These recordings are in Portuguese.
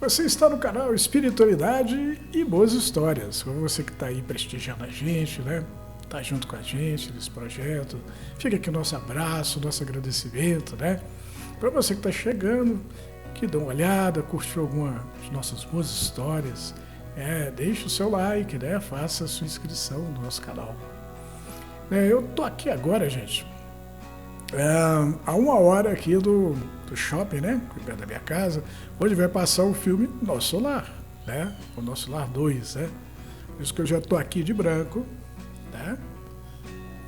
Você está no canal Espiritualidade e Boas Histórias. Para você que está aí prestigiando a gente, né? Está junto com a gente nesse projeto. Fica aqui o nosso abraço, nosso agradecimento, né? Para você que está chegando, que dá uma olhada, curtiu alguma de nossas boas histórias, deixe o seu like, né? Faça a sua inscrição no nosso canal. Eu tô aqui agora, gente, a 1 hora aqui do shopping, né? Perto da minha casa, onde vai passar o filme Nosso Lar, né? O Nosso Lar 2, né? Por isso que eu já tô aqui de branco, né?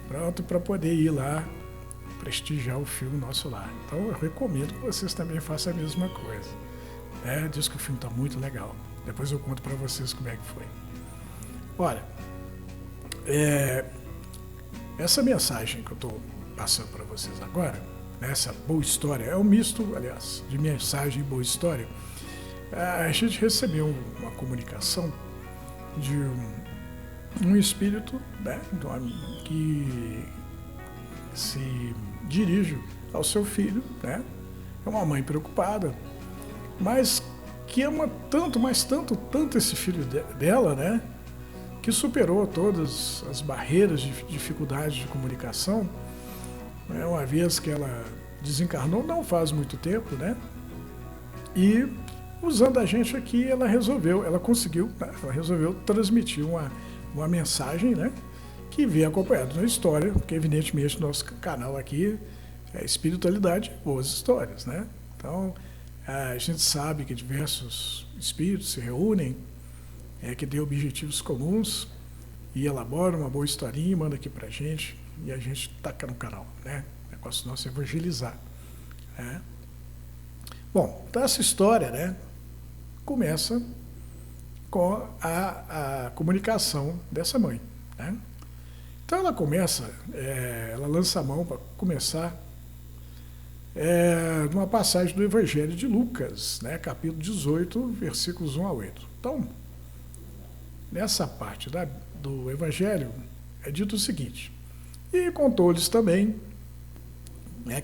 Pronto para poder ir lá prestigiar o filme Nosso Lar. Então eu recomendo que vocês também façam a mesma coisa. Diz que o filme tá muito legal. Depois eu conto para vocês como é que foi. Olha, essa mensagem que eu estou passando para vocês agora, essa boa história, é um misto, aliás, de mensagem e boa história. A gente recebeu uma comunicação de um espírito, né, que se dirige ao seu filho, né? É uma mãe preocupada, mas que ama tanto, mas tanto esse filho dela, né? Que superou todas as barreiras de dificuldades de comunicação, né? Uma vez que ela desencarnou, não faz muito tempo, né? E usando a gente aqui, ela resolveu transmitir uma mensagem, né? Que vem acompanhado na história, porque evidentemente nosso canal aqui é Espiritualidade e Boas Histórias, né? Então, a gente sabe que diversos espíritos se reúnem, que têm objetivos comuns e elaboram uma boa historinha, manda aqui pra gente e a gente taca no canal, né? O negócio nosso é evangelizar, né? Bom, então essa história, né, começa com a comunicação dessa mãe, né? Então ela começa, ela lança a mão para começar numa passagem do Evangelho de Lucas, né, capítulo 18, versículos 1 a 8. Então, nessa parte do Evangelho, é dito o seguinte: e contou-lhes também,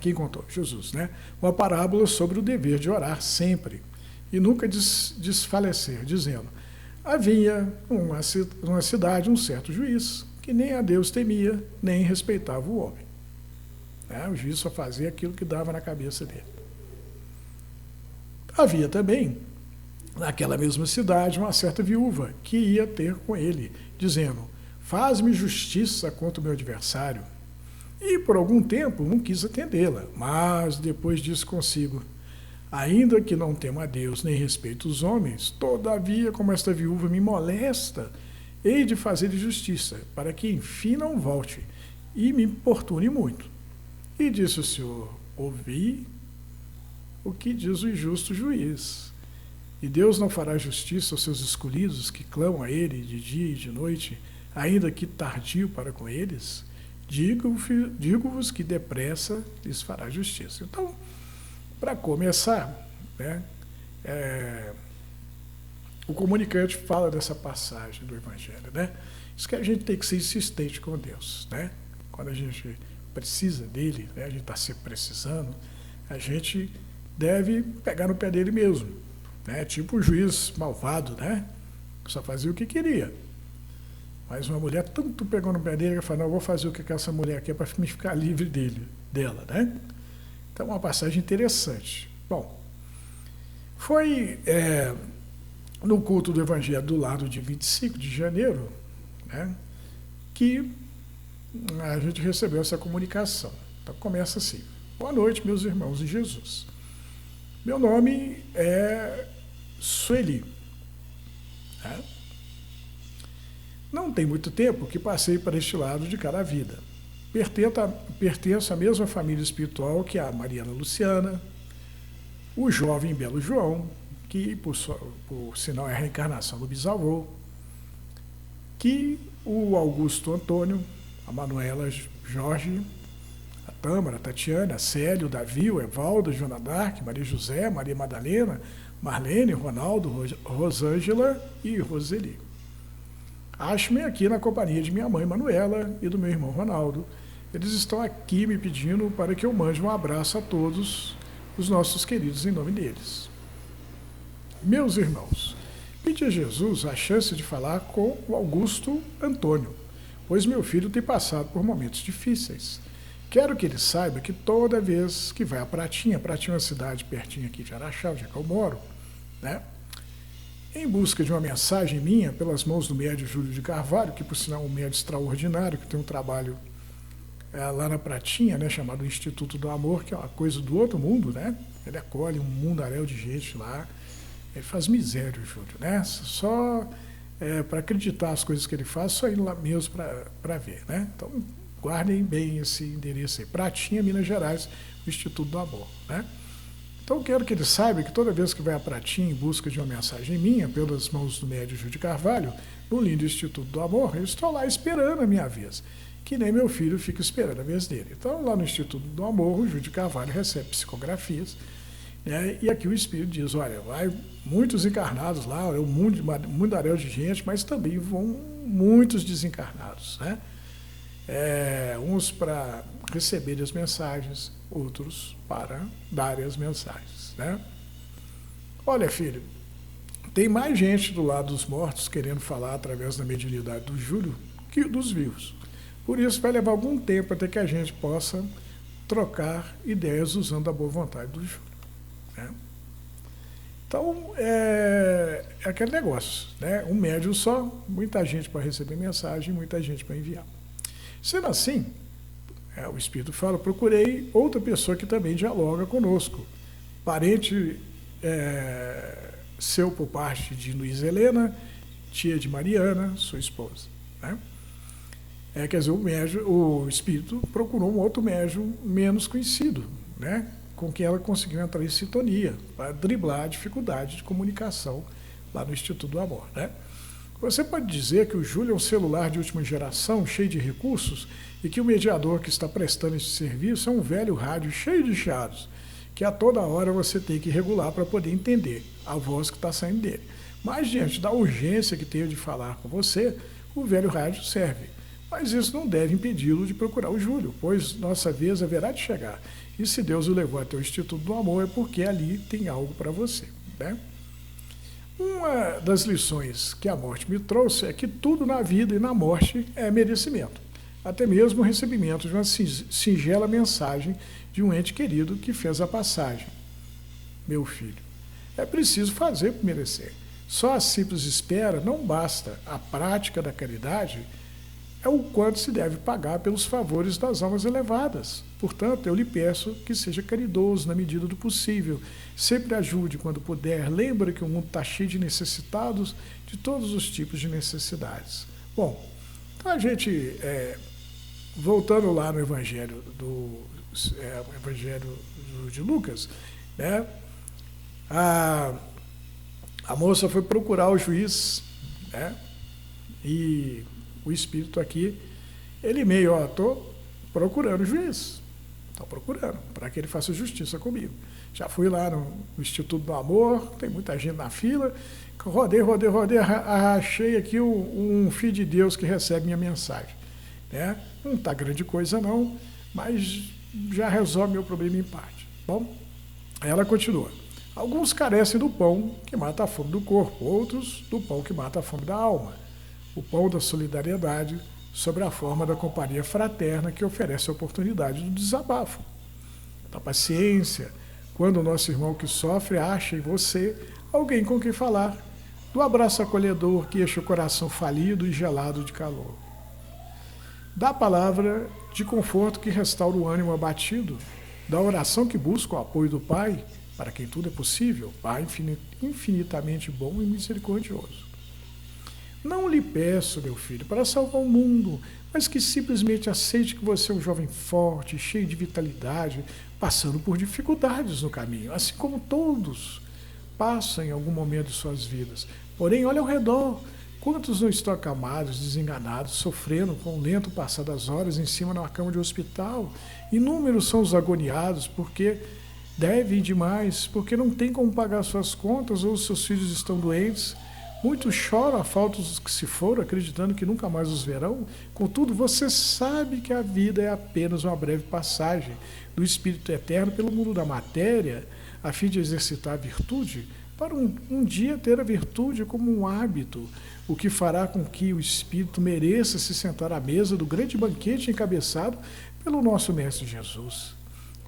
quem contou? Jesus, né, uma parábola sobre o dever de orar sempre e nunca desfalecer, dizendo: havia numa cidade um certo juiz, que nem a Deus temia, nem respeitava o homem. O juiz só fazia aquilo que dava na cabeça dele. Havia também, naquela mesma cidade, uma certa viúva que ia ter com ele, dizendo: faz-me justiça contra o meu adversário. E por algum tempo não quis atendê-la, mas depois disse consigo: ainda que não temo a Deus nem respeito os homens, todavia, como esta viúva me molesta, hei de fazer-lhe justiça, para que enfim não volte e me importune muito. E disse o Senhor: ouvi o que diz o injusto juiz. E Deus não fará justiça aos seus escolhidos que clamam a Ele de dia e de noite, ainda que tardio para com eles? Digo-vos que depressa lhes fará justiça. Então, para começar, né, o comunicante fala dessa passagem do Evangelho, né? Isso que a gente tem que ser insistente com Deus, né? Quando a gente precisa dele, né, a gente está sempre precisando, a gente deve pegar no pé dele mesmo, né? Tipo o juiz malvado, né? Que só fazia o que queria. Mas uma mulher tanto pegou no pé dele que falou: não, eu vou fazer o que essa mulher quer para me ficar livre dela, né? Então, uma passagem interessante. Bom, foi no culto do Evangelho do lado de 25 de janeiro, né, que a gente recebeu essa comunicação. Então, começa assim: boa noite, meus irmãos em Jesus. Meu nome é Sueli. Né? Não tem muito tempo que passei para este lado de cada vida. Pertenço à mesma família espiritual que a Mariana Luciana, o jovem Belo João, que por sinal é a reencarnação do bisavô, que o Augusto Antônio, a Manuela Jorge, a Tâmara, a Tatiana, a Célio, o Davi, o Evaldo, a Joana Dark, Maria José, Maria Madalena, Marlene, Ronaldo, Rosângela e Roseli. Acho-me aqui na companhia de minha mãe Manuela e do meu irmão Ronaldo. Eles estão aqui me pedindo para que eu mande um abraço a todos os nossos queridos em nome deles. Meus irmãos, pedi a Jesus a chance de falar com o Augusto Antônio, pois meu filho tem passado por momentos difíceis. Quero que ele saiba que toda vez que vai a Pratinha é uma cidade pertinho aqui de Araxá, onde é que eu moro, né? Em busca de uma mensagem minha, pelas mãos do médio Júlio de Carvalho, que por sinal é um médio extraordinário, que tem um trabalho lá na Pratinha, né, chamado Instituto do Amor, que é uma coisa do outro mundo, né? Ele acolhe um mundaréu de gente lá, ele faz miséria, o Júlio, né? Só para acreditar as coisas que ele faz, só indo lá mesmo para ver, né? Então, guardem bem esse endereço aí, Pratinha, Minas Gerais, o Instituto do Amor, né? Então, quero que ele saiba que toda vez que vai a Pratinha em busca de uma mensagem minha, pelas mãos do médio Júlio de Carvalho, no lindo Instituto do Amor, eu estou lá esperando a minha vez, que nem meu filho fica esperando a vez dele. Então, lá no Instituto do Amor, o Júlio de Carvalho recebe psicografias, né? E aqui o Espírito diz, olha, vai muitos encarnados lá, é um mundaréu de gente, mas também vão muitos desencarnados, né? Uns para receberem as mensagens, outros para darem as mensagens, né? Olha, filho, tem mais gente do lado dos mortos querendo falar através da mediunidade do Júlio que dos vivos. Por isso vai levar algum tempo até que a gente possa trocar ideias usando a boa vontade do Júlio, né? Então, é aquele negócio, né? Um médium só, muita gente para receber mensagem, muita gente para enviar. Sendo assim, o Espírito fala, procurei outra pessoa que também dialoga conosco, parente seu por parte de Luiz Helena, tia de Mariana, sua esposa, né? Quer dizer, o Espírito procurou um outro médium menos conhecido, né? Com quem ela conseguiu entrar em sintonia, para driblar a dificuldade de comunicação lá no Instituto do Amor, né? Você pode dizer que o Júlio é um celular de última geração, cheio de recursos, e que o mediador que está prestando esse serviço é um velho rádio cheio de chiados, que a toda hora você tem que regular para poder entender a voz que está saindo dele. Mas diante da urgência que tenho de falar com você, o velho rádio serve. Mas isso não deve impedi-lo de procurar o Júlio, pois nossa vez haverá de chegar. E se Deus o levou até o Instituto do Amor, é porque ali tem algo para você, né? Uma das lições que a morte me trouxe é que tudo na vida e na morte é merecimento. Até mesmo o recebimento de uma singela mensagem de um ente querido que fez a passagem. Meu filho, é preciso fazer por merecer. Só a simples espera não basta. A prática da caridade é o quanto se deve pagar pelos favores das almas elevadas. Portanto, eu lhe peço que seja caridoso na medida do possível. Sempre ajude quando puder. Lembre que o mundo está cheio de necessitados, de todos os tipos de necessidades. Bom, então a gente, voltando lá no Evangelho de Lucas, né? A moça foi procurar o juiz, né? E o Espírito aqui, ele meio, estou procurando o juiz, estou procurando, para que ele faça justiça comigo. Já fui lá no Instituto do Amor, tem muita gente na fila, rodei, achei aqui um filho de Deus que recebe minha mensagem, né? Não está grande coisa não, mas já resolve meu problema em parte. Bom, ela continua. Alguns carecem do pão que mata a fome do corpo, outros do pão que mata a fome da alma. O pão da solidariedade, sobre a forma da companhia fraterna que oferece a oportunidade do desabafo, da paciência, quando o nosso irmão que sofre acha em você alguém com quem falar, do abraço acolhedor que enche o coração falido e gelado de calor, da palavra de conforto que restaura o ânimo abatido, da oração que busca o apoio do Pai, para quem tudo é possível, Pai infinitamente bom e misericordioso. Não lhe peço, meu filho, para salvar o mundo, mas que simplesmente aceite que você é um jovem forte, cheio de vitalidade, passando por dificuldades no caminho, assim como todos passam em algum momento de suas vidas. Porém, olha ao redor, quantos não estão acamados, desenganados, sofrendo com o lento passar das horas em cima de uma cama de hospital? Inúmeros são os agoniados porque devem demais, porque não têm como pagar suas contas ou os seus filhos estão doentes. Muitos choram a falta dos que se foram, acreditando que nunca mais os verão. Contudo, você sabe que a vida é apenas uma breve passagem do espírito eterno pelo mundo da matéria, a fim de exercitar a virtude. para um dia ter a virtude como um hábito, o que fará com que o espírito mereça se sentar à mesa do grande banquete encabeçado pelo nosso Mestre Jesus.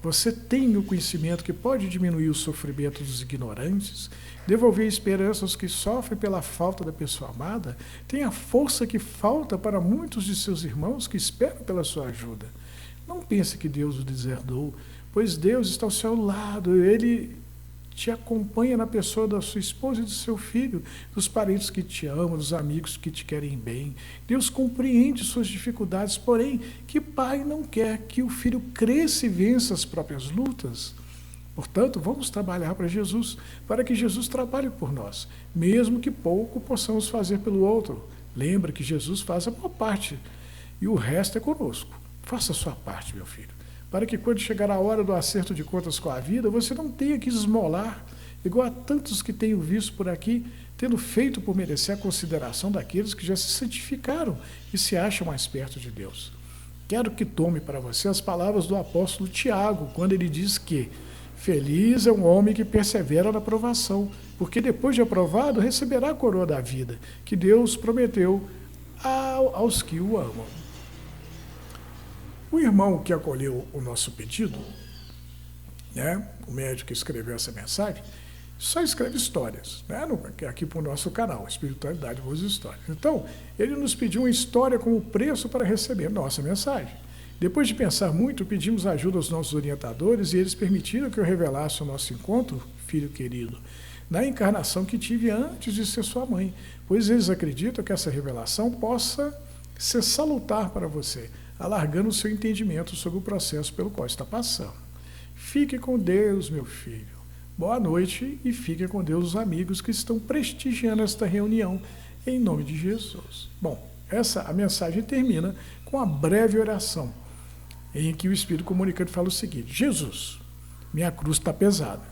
Você tem o conhecimento que pode diminuir o sofrimento dos ignorantes, devolver esperança aos que sofrem pela falta da pessoa amada, tem a força que falta para muitos de seus irmãos que esperam pela sua ajuda. Não pense que Deus o deserdou, pois Deus está ao seu lado, Ele te acompanha na pessoa da sua esposa e do seu filho, dos parentes que te amam, dos amigos que te querem bem. Deus compreende suas dificuldades, porém, que pai não quer que o filho cresça e vença as próprias lutas? Portanto, vamos trabalhar para Jesus, para que Jesus trabalhe por nós, mesmo que pouco possamos fazer pelo outro. Lembra que Jesus faz a maior parte e o resto é conosco. Faça a sua parte, meu filho, para que quando chegar a hora do acerto de contas com a vida, você não tenha que esmolar, igual a tantos que tenho visto por aqui, tendo feito por merecer a consideração daqueles que já se santificaram e se acham mais perto de Deus. Quero que tome para você as palavras do apóstolo Tiago, quando ele diz que feliz é um homem que persevera na provação, porque depois de aprovado receberá a coroa da vida, que Deus prometeu aos que o amam. O irmão que acolheu o nosso pedido, né, o médico que escreveu essa mensagem, só escreve histórias, né, aqui para o nosso canal, Espiritualidade, Boas Histórias. Então, ele nos pediu uma história como preço para receber nossa mensagem. Depois de pensar muito, pedimos ajuda aos nossos orientadores e eles permitiram que eu revelasse o nosso encontro, filho querido, na encarnação que tive antes de ser sua mãe, pois eles acreditam que essa revelação possa ser salutar para você, alargando o seu entendimento sobre o processo pelo qual está passando. Fique com Deus, meu filho. Boa noite e fique com Deus os amigos que estão prestigiando esta reunião em nome de Jesus. Bom, a mensagem termina com a breve oração, em que o Espírito comunicante fala o seguinte: Jesus, minha cruz está pesada,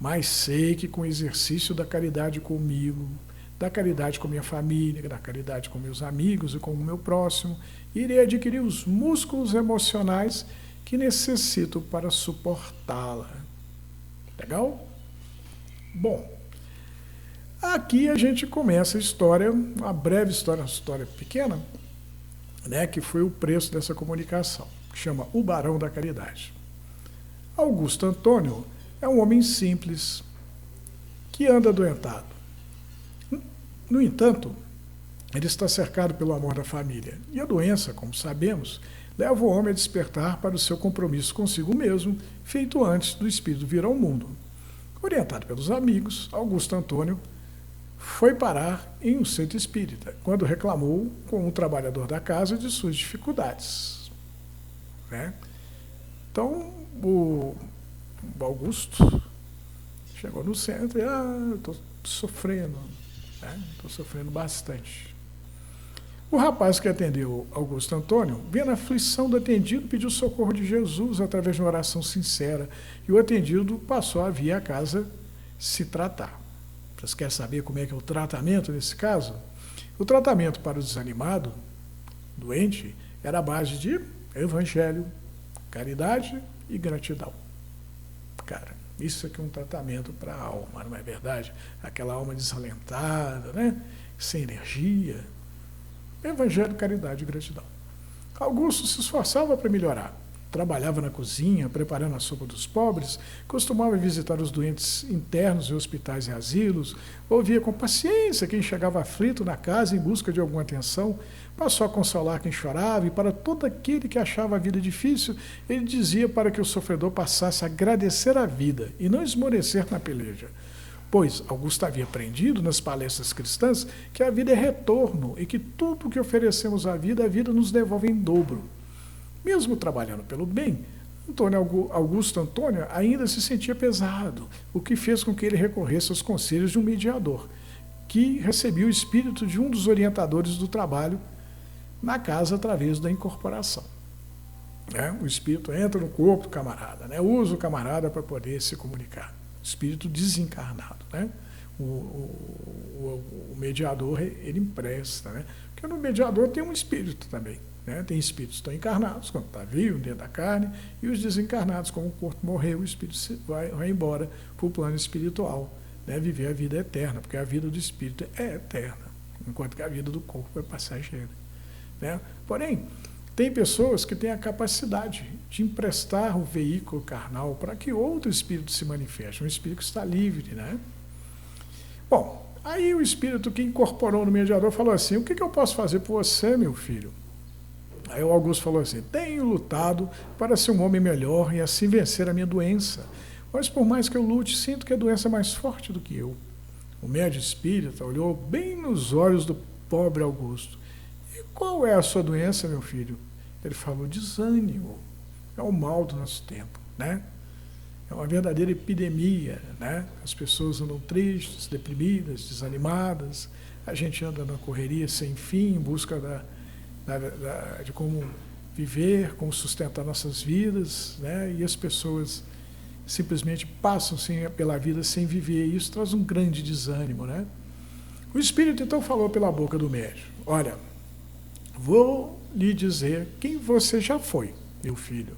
mas sei que com o exercício da caridade comigo, da caridade com minha família, da caridade com meus amigos e com o meu próximo, irei adquirir os músculos emocionais que necessito para suportá-la. Legal? Bom, aqui a gente começa a história, uma breve história, uma história pequena, né, que foi o preço dessa comunicação, que chama O Barão da Caridade. Augusto Antônio é um homem simples, que anda adoentado. No entanto, ele está cercado pelo amor da família. E a doença, como sabemos, leva o homem a despertar para o seu compromisso consigo mesmo, feito antes do espírito vir ao mundo. Orientado pelos amigos, Augusto Antônio foi parar em um centro espírita, quando reclamou com um trabalhador da casa de suas dificuldades. Né? Então, o Augusto chegou no centro e, estou sofrendo. Estou sofrendo bastante. O rapaz que atendeu Augusto Antônio, vendo a aflição do atendido, pediu socorro de Jesus através de uma oração sincera, e o atendido passou a vir à casa se tratar. Vocês querem saber como é que é o tratamento nesse caso? O tratamento para o desanimado, doente, era a base de evangelho, caridade e gratidão. Cara, isso aqui é um tratamento para a alma, não é verdade? Aquela alma desalentada, né? Sem energia. Evangelho, caridade e gratidão. Augusto se esforçava para melhorar. Trabalhava na cozinha, preparando a sopa dos pobres, costumava visitar os doentes internos em hospitais e asilos, ouvia com paciência quem chegava aflito na casa em busca de alguma atenção, passou a consolar quem chorava, e para todo aquele que achava a vida difícil, ele dizia para que o sofredor passasse a agradecer a vida e não esmorecer na peleja. Pois Augusto havia aprendido nas palestras cristãs que a vida é retorno e que tudo o que oferecemos à vida, a vida nos devolve em dobro. Mesmo trabalhando pelo bem, Augusto Antônio ainda se sentia pesado, o que fez com que ele recorresse aos conselhos de um mediador, que recebia o espírito de um dos orientadores do trabalho na casa através da incorporação. O espírito entra no corpo do camarada, usa o camarada para poder se comunicar. Espírito desencarnado. O mediador, ele empresta, porque no mediador tem um espírito também. Tem espíritos que estão encarnados, quando está vivo, dentro da carne, e os desencarnados, como o corpo morreu, o espírito vai embora para o plano espiritual, né, viver a vida eterna, porque a vida do espírito é eterna, enquanto que a vida do corpo é passageira, né? Porém, tem pessoas que têm a capacidade de emprestar o veículo carnal para que outro espírito se manifeste, um espírito que está livre, né? Bom, aí o espírito que incorporou no mediador falou assim: o que eu posso fazer por você, meu filho? Aí o Augusto falou assim: tenho lutado para ser um homem melhor e assim vencer a minha doença. Mas por mais que eu lute, sinto que a doença é mais forte do que eu. O médium espírita olhou bem nos olhos do pobre Augusto. E qual é a sua doença, meu filho? Ele falou: desânimo. É o mal do nosso tempo, né? É uma verdadeira epidemia, né? As pessoas andam tristes, deprimidas, desanimadas. A gente anda na correria sem fim, em busca de como viver, como sustentar nossas vidas, né? E as pessoas simplesmente passam pela vida sem viver. E isso traz um grande desânimo, né? O espírito então falou pela boca do médium: olha, vou lhe dizer quem você já foi, meu filho,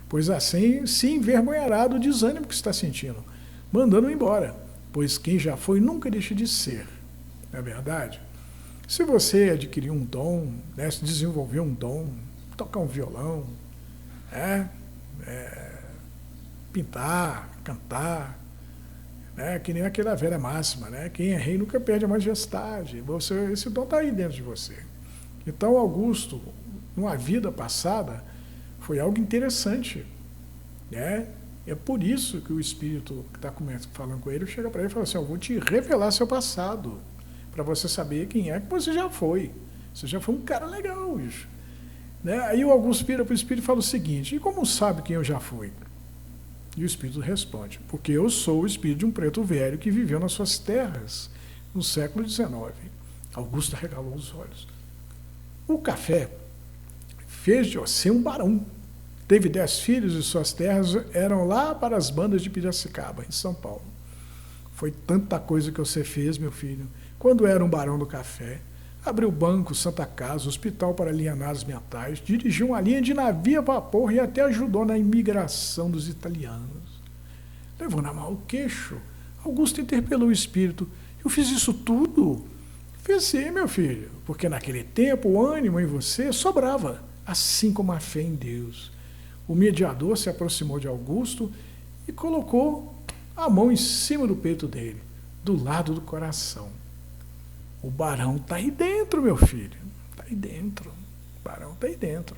pois assim se envergonhará do desânimo que está sentindo, mandando-o embora, pois quem já foi nunca deixa de ser. Não é verdade? Se você adquirir um dom, né, se desenvolver um dom, tocar um violão, pintar, cantar, né, que nem aquela velha máxima, né, quem é rei nunca perde a majestade. Esse dom está aí dentro de você. Então, Augusto, numa vida passada, foi algo interessante, né? É por isso que o espírito que está falando com ele chega para ele e fala assim: eu vou te revelar seu passado, para você saber quem é que você já foi. Você já foi um cara legal, bicho. Né? Aí o Augusto vira para o espírito e fala o seguinte: e como sabe quem eu já fui? E o espírito responde: porque eu sou o espírito de um preto velho que viveu nas suas terras no século XIX. Augusto arregalou os olhos. O café fez de você um barão. Teve 10 filhos e suas terras eram lá para as bandas de Piracicaba, em São Paulo. Foi tanta coisa que você fez, meu filho, quando era um barão do café. Abriu banco, Santa Casa, hospital para alienados mentais, dirigiu uma linha de navio a vapor e até ajudou na imigração dos italianos. Levou na mão o queixo. Augusto interpelou o espírito: eu fiz isso tudo? Fiz sim, meu filho, porque naquele tempo o ânimo em você sobrava, assim como a fé em Deus. O mediador se aproximou de Augusto e colocou a mão em cima do peito dele, do lado do coração. O barão está aí dentro, meu filho. Está aí dentro. O barão está aí dentro.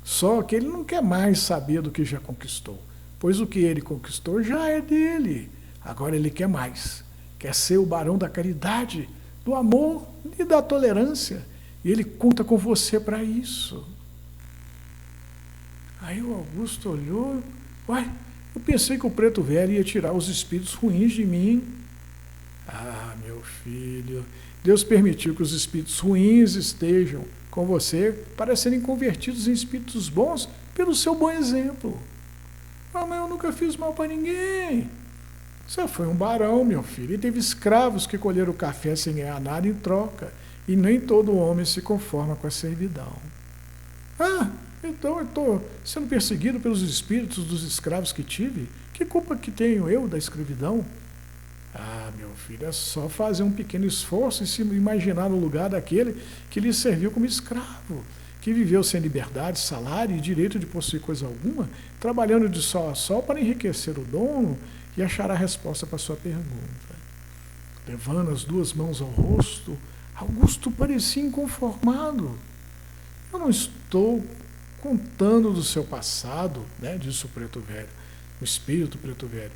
Só que ele não quer mais saber do que já conquistou, pois o que ele conquistou já é dele. Agora ele quer mais. Quer ser o barão da caridade, do amor e da tolerância. E ele conta com você para isso. Aí o Augusto olhou: uai, eu pensei que o preto velho ia tirar os espíritos ruins de mim. Ah, meu filho, Deus permitiu que os espíritos ruins estejam com você para serem convertidos em espíritos bons pelo seu bom exemplo. Ah, mas eu nunca fiz mal para ninguém. Você foi um barão, meu filho, e teve escravos que colheram café sem ganhar nada em troca, e nem todo homem se conforma com a servidão. Ah, então eu estou sendo perseguido pelos espíritos dos escravos que tive? Que culpa que tenho eu da escravidão? Ah, meu filho, é só fazer um pequeno esforço e se imaginar no lugar daquele que lhe serviu como escravo, que viveu sem liberdade, salário e direito de possuir coisa alguma, trabalhando de sol a sol para enriquecer o dono, e achará a resposta para a sua pergunta. Levando as duas mãos ao rosto, Augusto parecia inconformado. Eu não estou contando do seu passado, né, disse o preto velho, o espírito preto velho,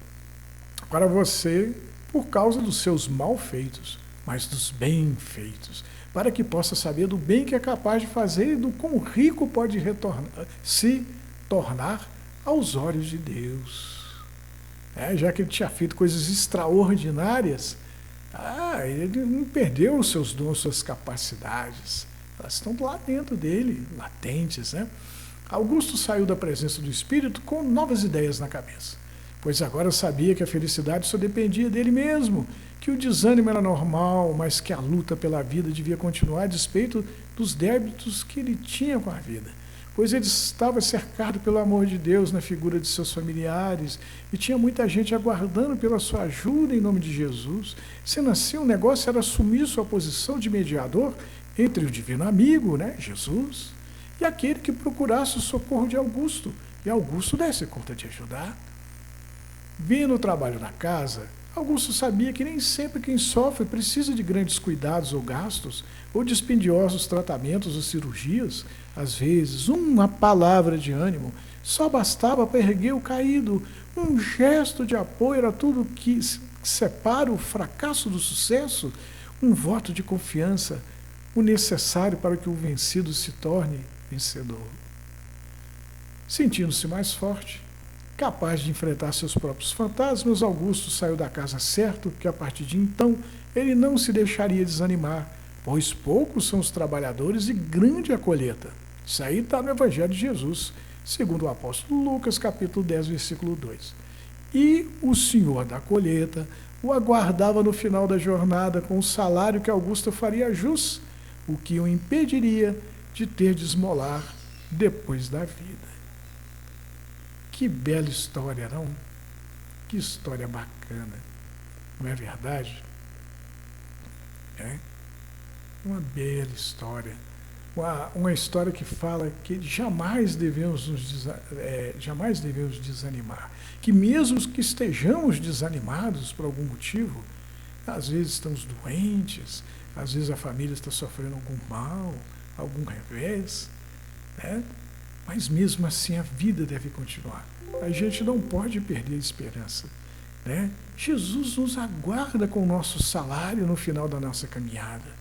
para você por causa dos seus mal feitos, mas dos bem feitos, para que possa saber do bem que é capaz de fazer e do quão rico pode se tornar aos olhos de Deus. Já que ele tinha feito coisas extraordinárias, ele não perdeu os seus dons, suas capacidades. Elas estão lá dentro dele, latentes, né? Augusto saiu da presença do Espírito com novas ideias na cabeça, pois agora sabia que a felicidade só dependia dele mesmo, que o desânimo era normal, mas que a luta pela vida devia continuar a despeito dos débitos que ele tinha com a vida. pois ele estava cercado pelo amor de Deus na figura de seus familiares e tinha muita gente aguardando pela sua ajuda em nome de Jesus. Sendo assim, o negócio era assumir sua posição de mediador entre o divino amigo, né, Jesus, e aquele que procurasse o socorro de Augusto, e Augusto desse conta de ajudar. Vendo o trabalho na casa, Augusto sabia que nem sempre quem sofre precisa de grandes cuidados ou gastos, ou dispendiosos tratamentos ou cirurgias. Às vezes, uma palavra de ânimo só bastava para erguer o caído. Um gesto de apoio era tudo que separa o fracasso do sucesso. Um voto de confiança, o necessário para que o vencido se torne vencedor. Sentindo-se mais forte, capaz de enfrentar seus próprios fantasmas, Augusto saiu da casa certo que, a partir de então, ele não se deixaria desanimar, pois poucos são os trabalhadores e grande a colheita. Isso aí está no Evangelho de Jesus, segundo o apóstolo Lucas, capítulo 10, versículo 2. E o Senhor da colheita o aguardava no final da jornada com o salário que Augusto faria jus, o que o impediria de ter de esmolar depois da vida. Que bela história, não? Que história bacana, não é verdade? É uma bela história. Uma história que fala que jamais devemos desanimar. Que mesmo que estejamos desanimados por algum motivo, às vezes estamos doentes, às vezes a família está sofrendo algum mal, algum revés, né? Mas mesmo assim a vida deve continuar. A gente não pode perder a esperança, né? Jesus nos aguarda com o nosso salário no final da nossa caminhada,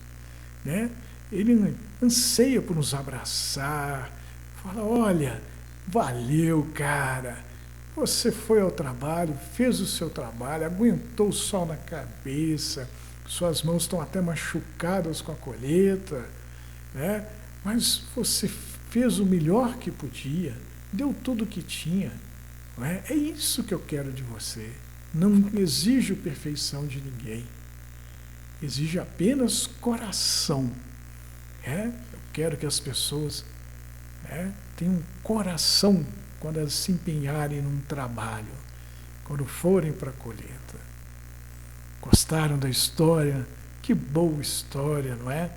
né? Ele anseia por nos abraçar, fala, olha, valeu, cara, você foi ao trabalho, fez o seu trabalho, aguentou o sol na cabeça, suas mãos estão até machucadas com a colheita, né? Mas você fez o melhor que podia, deu tudo o que tinha, não é? É isso que eu quero de você. Não exijo perfeição de ninguém, exige apenas coração. Eu quero que as pessoas tenham coração quando elas se empenharem num trabalho, quando forem para a colheita. Gostaram da história? Que boa história, não é?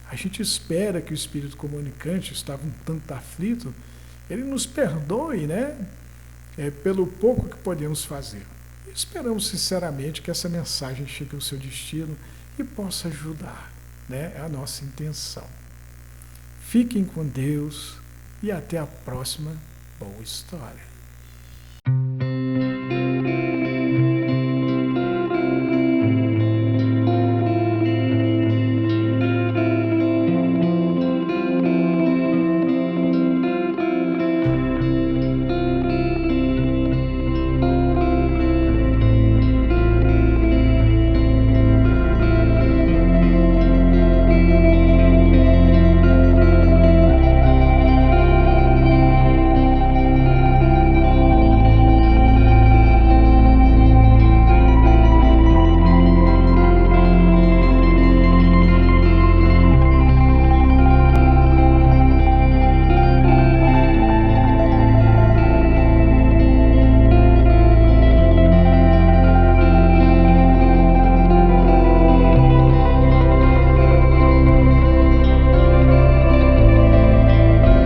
A gente espera que o espírito comunicante estava um tanto aflito, ele nos perdoe, né? Pelo pouco que podemos fazer. Esperamos sinceramente que essa mensagem chegue ao seu destino e possa ajudar, né? É a nossa intenção. Fiquem com Deus e até a próxima boa história.